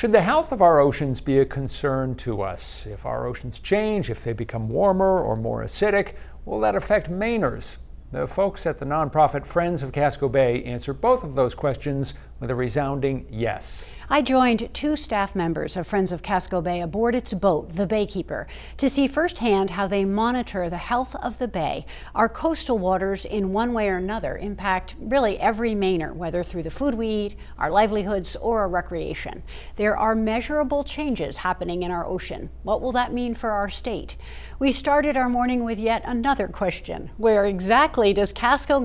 Should the health of our oceans be a concern to us? If our oceans change, if they become warmer or more acidic, will that affect Mainers? The folks at the nonprofit Friends of Casco Bay answer both of those questions with a resounding yes. I joined 2 staff members of Friends of Casco Bay aboard its boat, the Baykeeper, to see firsthand how they monitor the health of the bay. Our coastal waters, in one way or another, impact really every Mainer, whether through the food we eat, our livelihoods, or our recreation. There are measurable changes happening in our ocean. What will that mean for our state? We started our morning with yet another question. Where exactly does Casco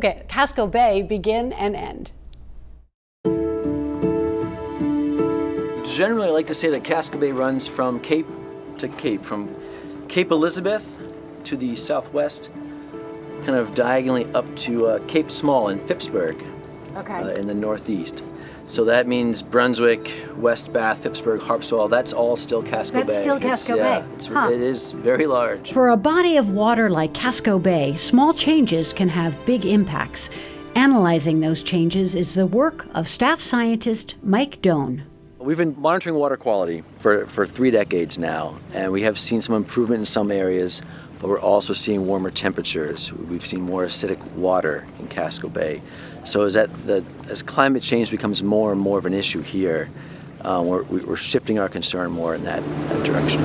Bay begin and end? Generally, I like to say that Casco Bay runs from cape to cape, from Cape Elizabeth to the southwest, kind of diagonally up to Cape Small in Phippsburg, in the northeast. So that means Brunswick, West Bath, Phippsburg, Harpswell, that's all still Casco Bay. That's still Casco Bay. It is very large. For a body of water like Casco Bay, small changes can have big impacts. Analyzing those changes is the work of staff scientist Mike Doan. We've been monitoring water quality for 3 decades now, and we have seen some improvement in some areas, but we're also seeing warmer temperatures. We've seen more acidic water in Casco Bay. So as climate change becomes more and more of an issue here, we're shifting our concern more in that direction.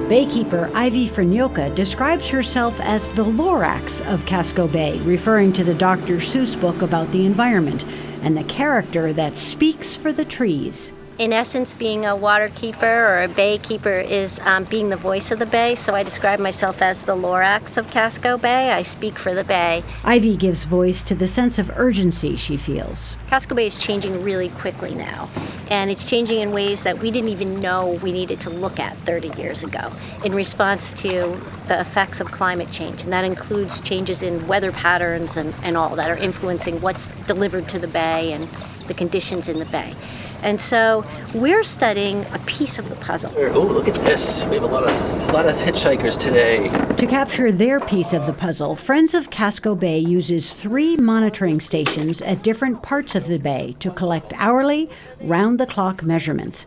Baykeeper Ivy Franyoka describes herself as the Lorax of Casco Bay, referring to the Dr. Seuss book about the environment and the character that speaks for the trees. In essence, being a water keeper or a bay keeper is being the voice of the bay, so I describe myself as the Lorax of Casco Bay. I speak for the bay. Ivy gives voice to the sense of urgency she feels. Casco Bay is changing really quickly now, and it's changing in ways that we didn't even know we needed to look at 30 years ago in response to the effects of climate change, and that includes changes in weather patterns and all that are influencing what's delivered to the bay and the conditions in the bay. And so we're studying a piece of the puzzle. Oh, look at this. We have a lot of hitchhikers today. To capture their piece of the puzzle, Friends of Casco Bay uses 3 monitoring stations at different parts of the bay to collect hourly, round-the-clock measurements.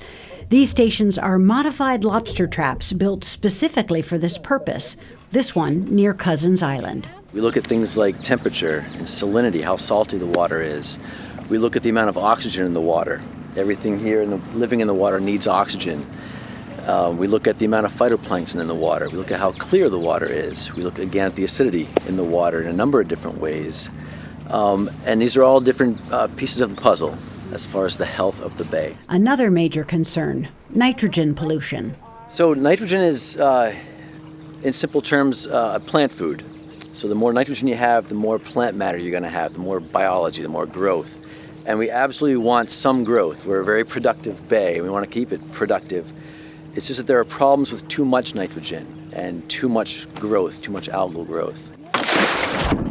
These stations are modified lobster traps built specifically for this purpose. This one near Cousins Island. We look at things like temperature and salinity, how salty the water is. We look at the amount of oxygen in the water. Everything here living in the water needs oxygen. We look at the amount of phytoplankton in the water. We look at how clear the water is. We look again at the acidity in the water in a number of different ways. And these are all different pieces of the puzzle as far as the health of the bay. Another major concern, nitrogen pollution. So nitrogen is, in simple terms, a plant food. So the more nitrogen you have, the more plant matter you're going to have, the more biology, the more growth. And we absolutely want some growth. We're a very productive bay, and we want to keep it productive. It's just that there are problems with too much nitrogen and too much growth, too much algal growth.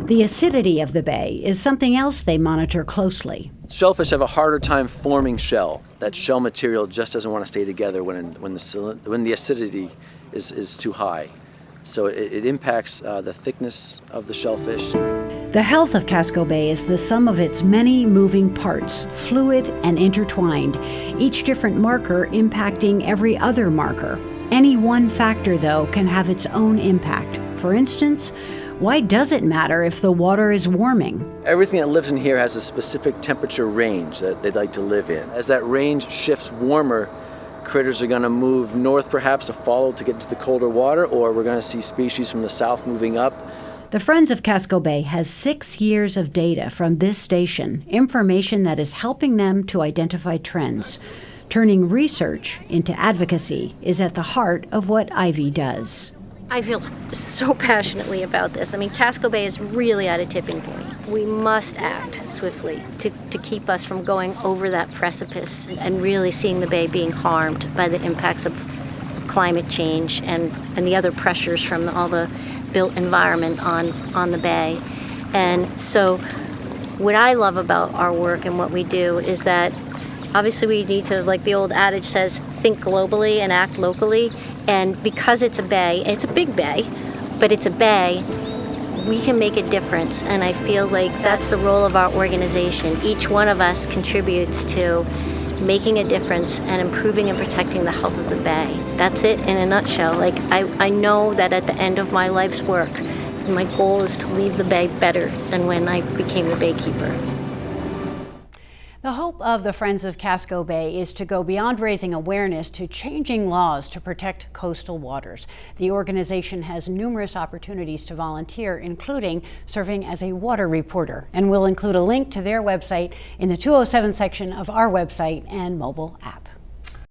The acidity of the bay is something else they monitor closely. Shellfish have a harder time forming shell. That shell material just doesn't want to stay together when the acidity is too high. So it impacts the thickness of the shellfish. The health of Casco Bay is the sum of its many moving parts, fluid and intertwined, each different marker impacting every other marker. Any one factor, though, can have its own impact. For instance, why does it matter if the water is warming? Everything that lives in here has a specific temperature range that they'd like to live in. As that range shifts warmer, critters are going to move north perhaps to follow to get to the colder water, or we're going to see species from the south moving up. The Friends of Casco Bay has 6 years of data from this station, information that is helping them to identify trends. Turning research into advocacy is at the heart of what Ivy does. I feel so passionately about this. I mean, Casco Bay is really at a tipping point. We must act swiftly to keep us from going over that precipice and really seeing the bay being harmed by the impacts of climate change and the other pressures from all the built environment on the bay. And so what I love about our work and what we do is that obviously we need to, like the old adage says, think globally and act locally. And because it's a bay, and it's a big bay, but it's a bay, we can make a difference, and I feel like that's the role of our organization. Each one of us contributes to making a difference and improving and protecting the health of the bay. That's it in a nutshell. Like, I know that at the end of my life's work, my goal is to leave the bay better than when I became the baykeeper. The hope of the Friends of Casco Bay is to go beyond raising awareness to changing laws to protect coastal waters. The organization has numerous opportunities to volunteer, including serving as a water reporter, and we'll include a link to their website in the 207 section of our website and mobile app.